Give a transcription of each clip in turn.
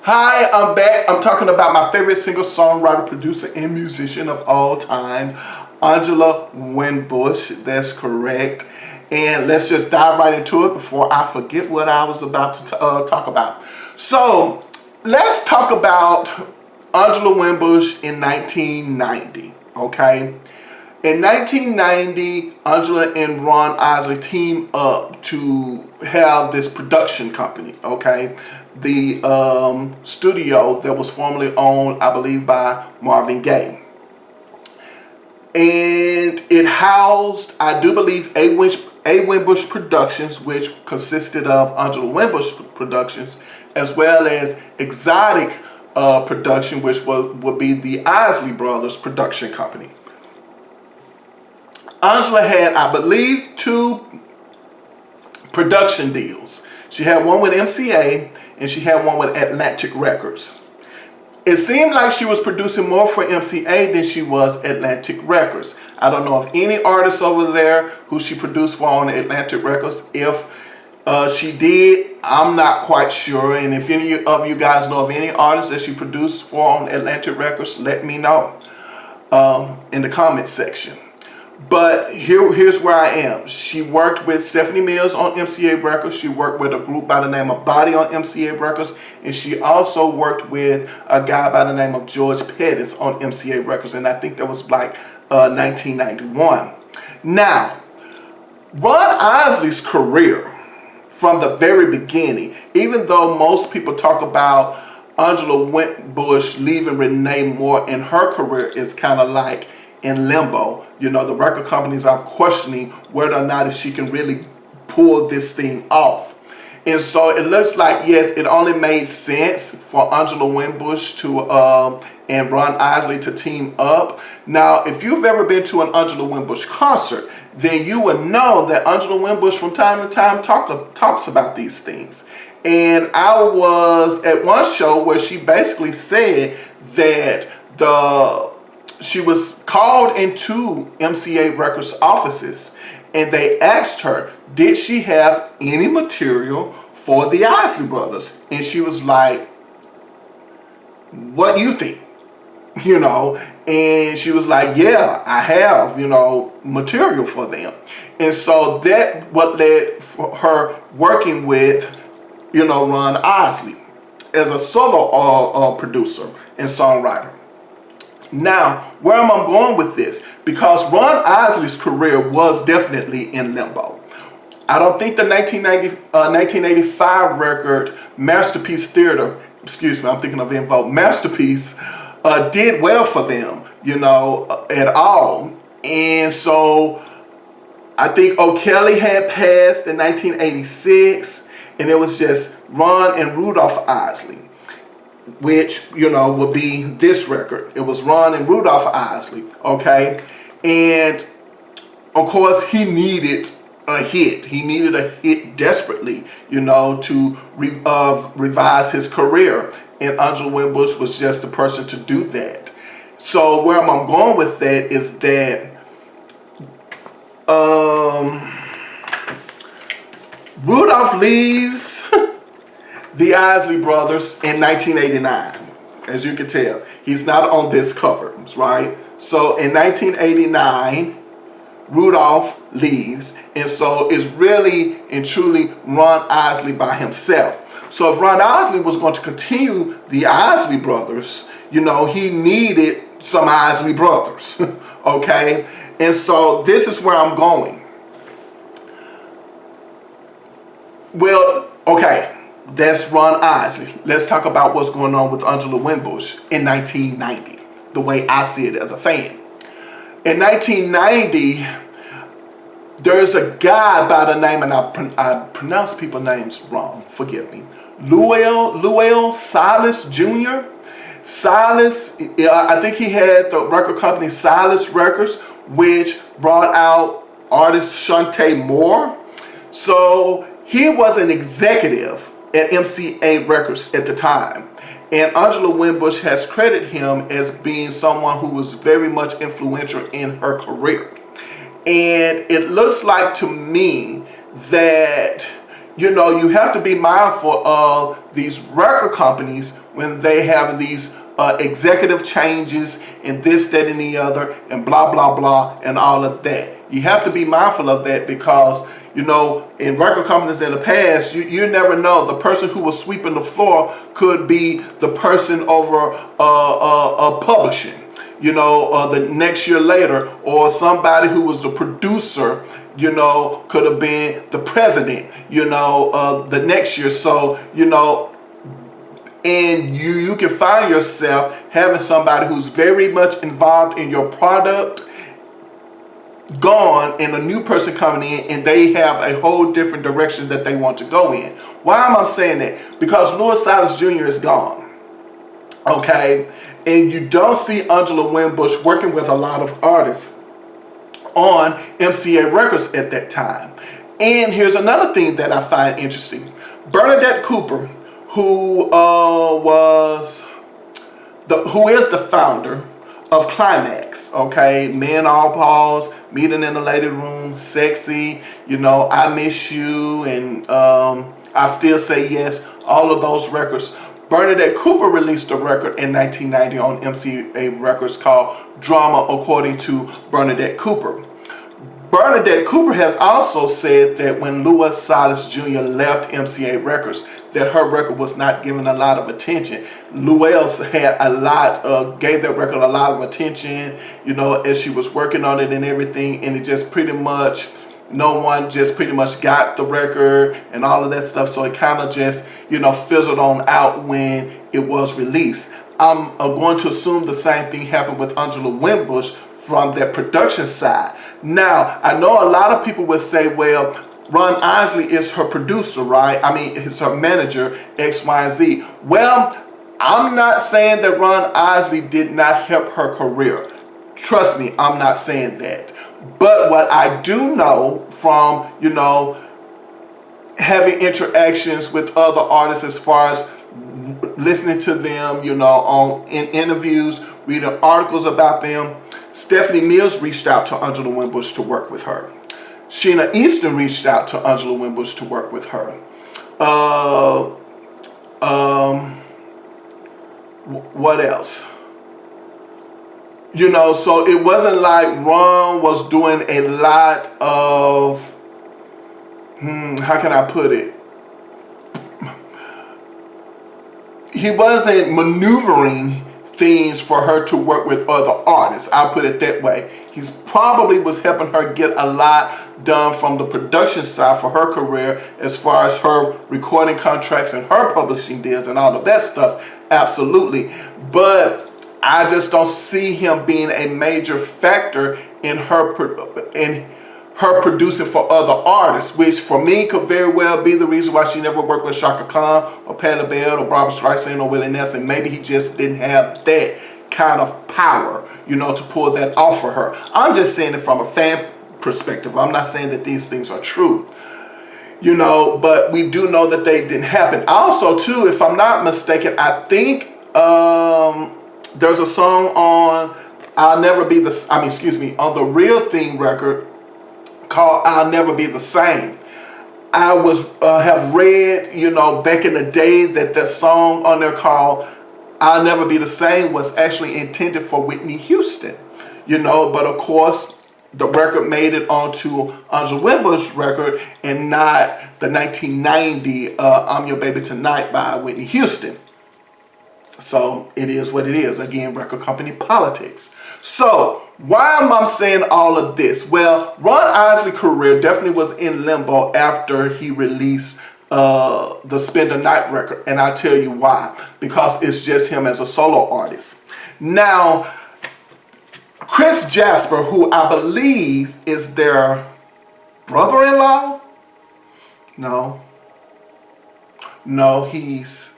Hi, I'm back. I'm talking about my favorite singer-songwriter, producer, and musician of all time, Angela Winbush. That's correct. And let's just dive right into it before I forget what I was about to talk about. So let's talk about Angela Winbush in 1990, okay? In 1990, Angela and Ron Isley teamed up to have this production company, okay? The studio that was formerly owned, I believe, by Marvin Gaye. And it housed, I do believe, A. Winbush Productions, which consisted of Angela Winbush Productions, as well as Exotic Production, which would be the Isley Brothers production company. Angela had, I believe, 2 production deals. She had one with MCA and she had one with Atlantic Records. It seemed like she was producing more for MCA than she was Atlantic Records. I don't know of any artists over there who she produced for on Atlantic Records. If she did, I'm not quite sure. And if any of you guys know of any artists that she produced for on Atlantic Records, let me know in the comments section. But here's where I am. She worked with Stephanie Mills on MCA Records. She worked with a group by the name of Body on MCA Records. And she also worked with a guy by the name of George Pettis on MCA Records. And I think that was like 1991. Now, Ron Isley's career from the very beginning, even though most people talk about Angela Winbush leaving Rene Moore, and her career is kind of like in limbo. You know, the record companies are questioning whether or not if she can really pull this thing off. And so it looks like, yes, it only made sense for Angela Winbush to and Ron Isley to team up. Now, if you've ever been to an Angela Winbush concert, then you would know that Angela Winbush from time to time talks about these things. And I was at one show where she basically said that she was called into MCA Records offices and they asked her, did she have any material for the Isley Brothers? And she was like, what do you think? You know, and she was like, yeah, I have, you know, material for them. And so that what led for her working with, you know, Ron Isley as a solo producer and songwriter. Now, where am I going with this? Because Ron Isley's career was definitely in limbo. I don't think the 1985 record, Masterpiece Theater, excuse me, I'm thinking of En Vogue, Masterpiece, did well for them, you know, at all. And so I think O'Kelly had passed in 1986, and it was just Ron and Rudolph Isley, which, you know, would be this record. It was Ron and Rudolph Isley, okay? And, of course, he needed a hit. He needed a hit desperately, you know, to revise his career. And Angela Winbush was just the person to do that. So where I'm going with that is that Rudolph leaves the Isley Brothers in 1989. As you can tell, he's not on this cover, right? So in 1989, Rudolph leaves, and so it's really and truly Ron Isley by himself. So if Ron Isley was going to continue the Isley Brothers, you know, he needed some Isley Brothers, okay? And so this is where I'm going. Well, okay. That's Ron Isley. Let's talk about what's going on with Angela Winbush in 1990, the way I see it as a fan. In 1990, there's a guy by the name, and I pronounce people's names wrong, forgive me, Lowell Silas Jr. Silas, I think he had the record company Silas Records, which brought out artist Chante Moore. So he was an executive at MCA Records at the time. And Angela Winbush has credited him as being someone who was very much influential in her career. And it looks like to me that you know, you have to be mindful of these record companies when they have these executive changes and this, that, and the other, and blah, blah, blah, and all of that. You have to be mindful of that because, you know, in record companies in the past, you never know. The person who was sweeping the floor could be the person over publishing, you know, the next year later, or somebody who was the producer, you know, could have been the president, you know, the next year. So, you know, and you can find yourself having somebody who's very much involved in your product gone and a new person coming in, and they have a whole different direction that they want to go in. Why am I saying that? Because Louis Silas Jr. is gone. Okay? And you don't see Angela Winbush working with a lot of artists on MCA Records at that time. And here's another thing that I find interesting. Bernadette Cooper, who is the founder of Climax, okay? Men All Pause, Meeting in the Lady Room, Sexy, you know, I Miss You, and I Still Say Yes, all of those records. Bernadette Cooper released a record in 1990 on MCA Records called Drama, according to Bernadette Cooper. Bernadette Cooper has also said that when Louis Silas Jr. left MCA Records, that her record was not given a lot of attention. Louis had gave that record a lot of attention, you know, as she was working on it and everything, and it just pretty much, no one just pretty much got the record and all of that stuff, so it kind of just, you know, fizzled on out when it was released. I'm going to assume the same thing happened with Angela Winbush from that production side. Now, I know a lot of people would say, well, Ron Isley is her producer, right? I mean, it's her manager, X, Y, and Z. Well, I'm not saying that Ron Isley did not help her career. Trust me, I'm not saying that. But what I do know from, you know, having interactions with other artists as far as listening to them, you know, in interviews, reading articles about them, Stephanie Mills reached out to Angela Winbush to work with her. Sheen Easton reached out to Angela Winbush to work with her. What else? You know, so it wasn't like Ron was doing a lot of, how can I put it? He wasn't maneuvering things for her to work with other artists. I'll put it that way. He's probably was helping her get a lot done from the production side for her career as far as her recording contracts and her publishing deals and all of that stuff. Absolutely. But I just don't see him being a major factor in her producing for other artists, which for me could very well be the reason why she never worked with Chaka Khan or Patti LaBelle or Barbra Streisand or Willie Nelson. Maybe he just didn't have that kind of power, you know, to pull that off for her. I'm just saying it from a fan perspective. I'm not saying that these things are true, you know, but we do know that they didn't happen. Also, too, if I'm not mistaken, I think there's a song on on the Real Thing record called I'll Never Be the Same. I have read, you know, back in the day that song on there called I'll Never Be the Same was actually intended for Whitney Houston, you know, but of course the record made it onto Angela Winbush's record and not the 1990 I'm Your Baby Tonight by Whitney Houston. So it is what it is. Again, record company politics. So why am I saying all of this? Well, Ron Isley's career definitely was in limbo after he released the Spend the Night record. And I'll tell you why. Because it's just him as a solo artist. Now, Chris Jasper, who I believe is their brother-in-law? No, he's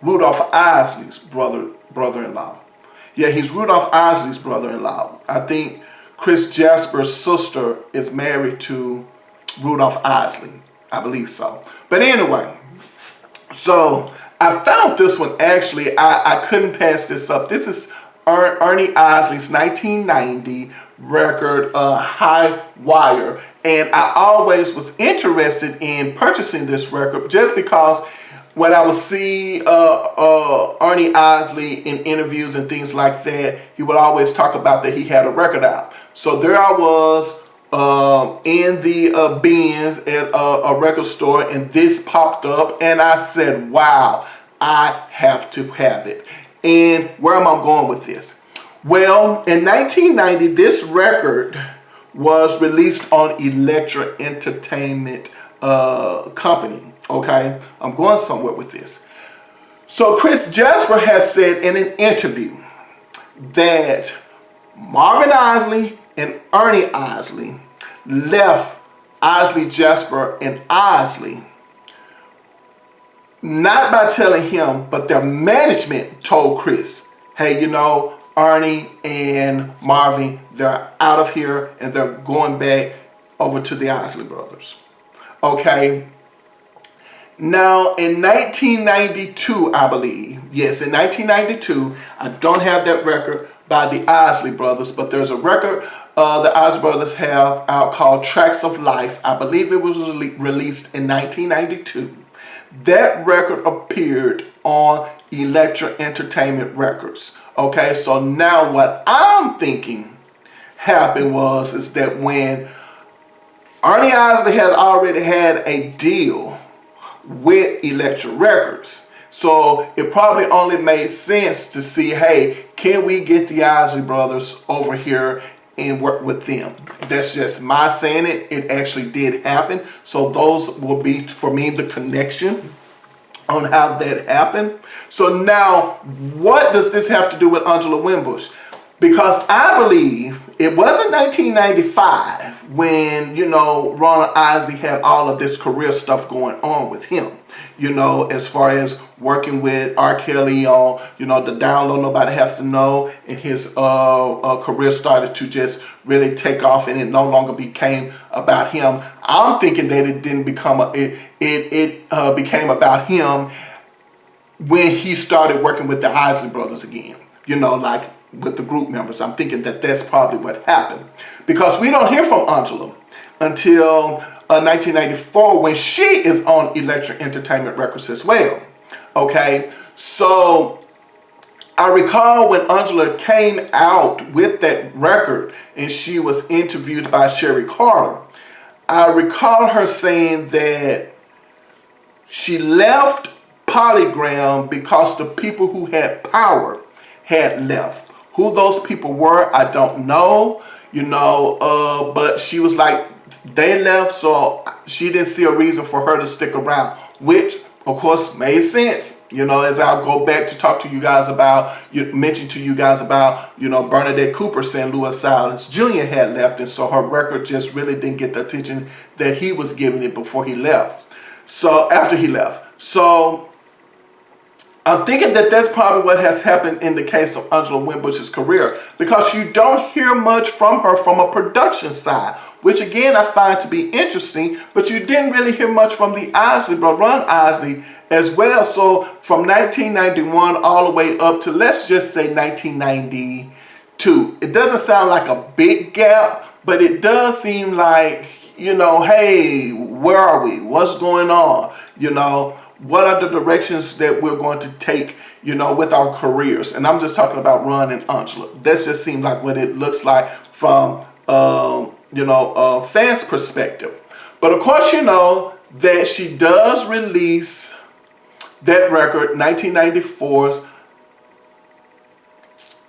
Rudolph Isley's brother-in-law. Yeah, he's Rudolph Isley's brother-in-law. I think Chris Jasper's sister is married to Rudolph Isley. I believe so. But anyway, so I found this one actually. I couldn't pass this up. This is Ernie Isley's 1990 record, High Wire. And I always was interested in purchasing this record just because when I would see Ernie Isley in interviews and things like that, he would always talk about that he had a record out. So there I was in the bins at a record store, and this popped up, and I said, wow, I have to have it. And where am I going with this? Well, in 1990, this record was released on Elektra Entertainment Company. Okay, I'm going somewhere with this. So Chris Jasper has said in an interview that Marvin Isley and Ernie Isley left Isley, Jasper, and Isley not by telling him, but their management told Chris, hey, you know, Ernie and Marvin, they're out of here and they're going back over to the Isley Brothers. Okay. Now, in 1992, I believe, yes, in 1992, I don't have that record by the Isley Brothers, but there's a record the Isley Brothers have out called Tracks of Life. I believe it was released in 1992. That record appeared on Elektra Entertainment Records. Okay, so now what I'm thinking happened is that when Ernie Isley had already had a deal with Elektra Records, so it probably only made sense to see, hey, can we get the Isley Brothers over here and work with them? That's just my saying it. It actually did happen. So those will be, for me, the connection on how that happened. So now, what does this have to do with Angela Winbush? Because I believe it wasn't 1995 when, you know, Ron Isley had all of this career stuff going on with him. You know, as far as working with R. Kelly on, you know, the download Nobody Has to Know, and his career started to just really take off, and it no longer became about him. I'm thinking that it didn't become it became about him when he started working with the Isley Brothers again. You know, like with the group members. I'm thinking that that's probably what happened, because we don't hear from Angela until 1994 when she is on Elektra Entertainment Records as well. Okay, so I recall when Angela came out with that record and she was interviewed by Sherry Carter, I recall her saying that she left Polygram because the people who had power had left. Who those people were, I don't know, you know, but she was like, they left, so she didn't see a reason for her to stick around, which of course made sense, you know, as I'll go back to talk to you guys about, mention to you guys about, you know, Bernadette Cooper saying Louis Silence Jr. had left, and so her record just really didn't get the attention that he was giving it before he left. So after he left. So I'm thinking that that's probably what has happened in the case of Angela Winbush's career, because you don't hear much from her from a production side, which again I find to be interesting, but you didn't really hear much from the Isley, but Ron Isley as well. So from 1991 all the way up to, let's just say, 1992. It doesn't sound like a big gap, but it does seem like, you know, hey, where are we? What's going on? You know, what are the directions that we're going to take, you know, with our careers? And I'm just talking about Ron and Angela. That just seems like what it looks like from, you know, fans' perspective. But of course, you know that she does release that record, 1994's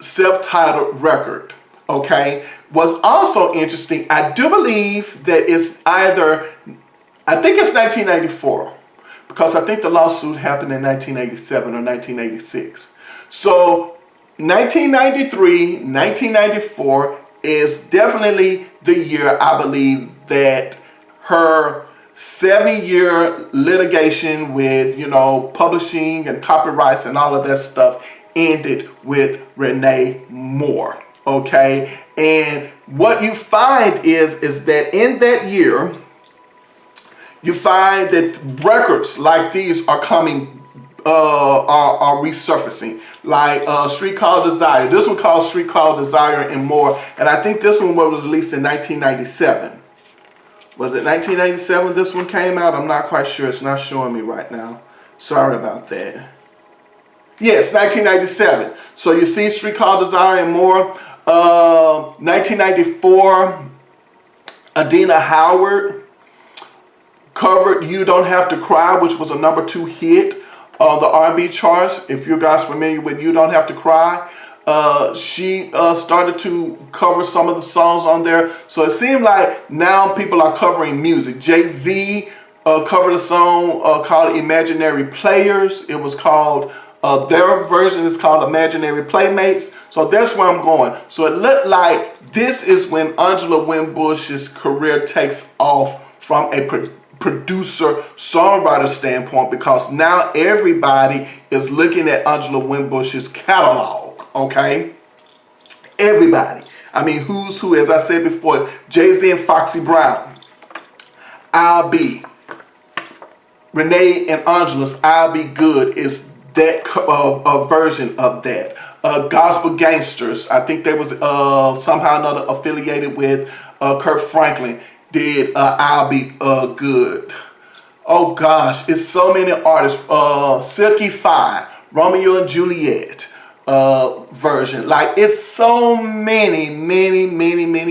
self-titled record. Okay, what's also interesting, I do believe that it's either, I think it's 1994. Because I think the lawsuit happened in 1987 or 1986. So 1993, 1994 is definitely the year, I believe, that her 7-year litigation with, you know, publishing and copyrights and all of that stuff ended with Rene Moore. Okay, and what you find is that in that year, you find that records like these are coming, are resurfacing. Like Street Called Desire. This one called Street Called Desire and More. And I think this one was released in 1997. Was it 1987 this one came out? I'm not quite sure. It's not showing me right now. Sorry about that. Yes, 1997. So you see Street Called Desire and More. 1994, Adina Howard covered You Don't Have to Cry, which was a #2 hit on the R&B charts. If you guys familiar with You Don't Have to Cry, she started to cover some of the songs on there. So it seemed like now people are covering music. Jay-Z covered a song called Imaginary Players. It was called, their version is called Imaginary Playmates. So that's where I'm going. So it looked like this is when Angela Winbush's career takes off from a producer songwriter standpoint, because now everybody is looking at Angela Winbush's catalog. Okay, everybody. I mean, who's who? As I said before, Jay-Z and Foxy Brown, I'll Be, Rene and Angela's I'll Be Good is that version of that. Gospel Gangsters, I think they was somehow or another affiliated with Kirk Franklin, did I'll Be Good. Oh gosh, it's so many artists. Silky Fire, Romeo and Juliet version. Like, it's so many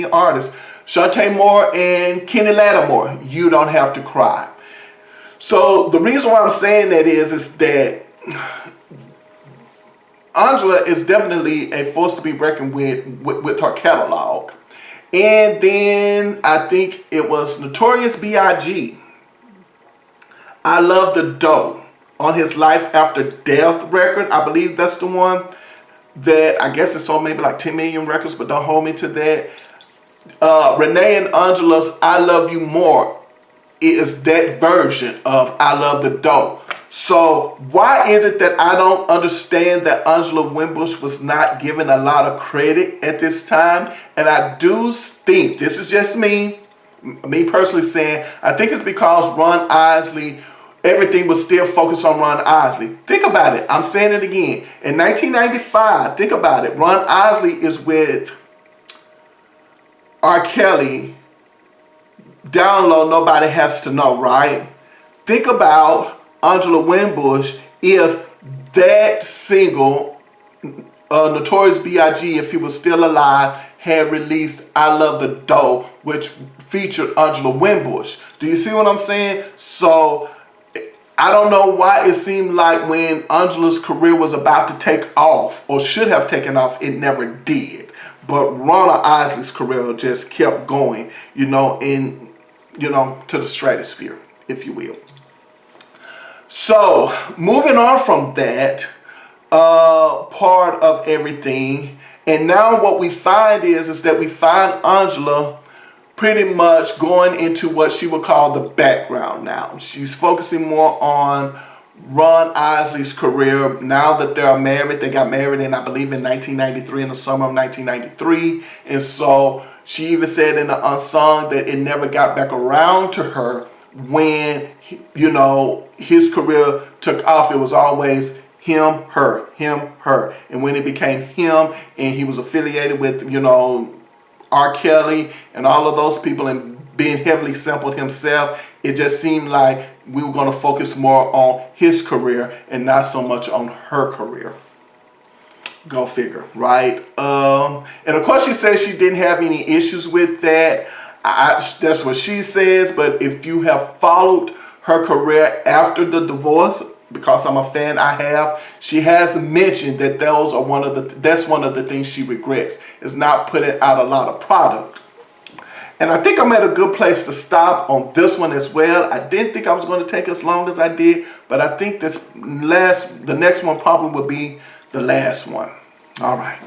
artists. Chante Moore and Kenny Lattimore, You Don't Have to Cry. So the reason why I'm saying that is that Angela is definitely a force to be reckoned with her catalog. And then I think it was Notorious B.I.G. I Love the Dough on his Life After Death record. I believe that's the one that I guess it sold maybe like 10 million records, but don't hold me to that. Rene and Angela's I Love You More is that version of I Love the Dough. So why is it that I don't understand that Angela Winbush was not given a lot of credit at this time? And I do think, this is just me personally saying, I think it's because Ron Isley, everything was still focused on Ron Isley. Think about it. I'm saying it again. In 1995, think about it. Ron Isley is with R. Kelly. Down Low, Nobody Has to Know, right? Think about Angela Winbush if that single, Notorious B.I.G., if he was still alive, had released I Love the Dough, which featured Angela Winbush. Do you see what I'm saying? So I don't know why it seemed like when Angela's career was about to take off, or should have taken off, it never did. But Ron Isley's career just kept going, to the stratosphere, if you will. So moving on from that part of everything, and now what we find is that we find Angela pretty much going into what she would call the background now. She's focusing more on Ron Isley's career. Now that they're married, they got married in, I believe, in 1993, in the summer of 1993. And so she even said in the unsung that it never got back around to her when, his career took off. It was always him, her, him, her. And when it became him and he was affiliated with, R. Kelly and all of those people and being heavily sampled himself, it just seemed like we were going to focus more on his career and not so much on her career. Go figure, right? And of course she says she didn't have any issues with that. That's what she says, but if you have followed her career after the divorce, because I'm a fan, I have, she has mentioned that that's one of the things she regrets, is not putting out a lot of product. And I think I'm at a good place to stop on this one as well. I didn't think I was going to take as long as I did, but I think the next one probably will be the last one. All right.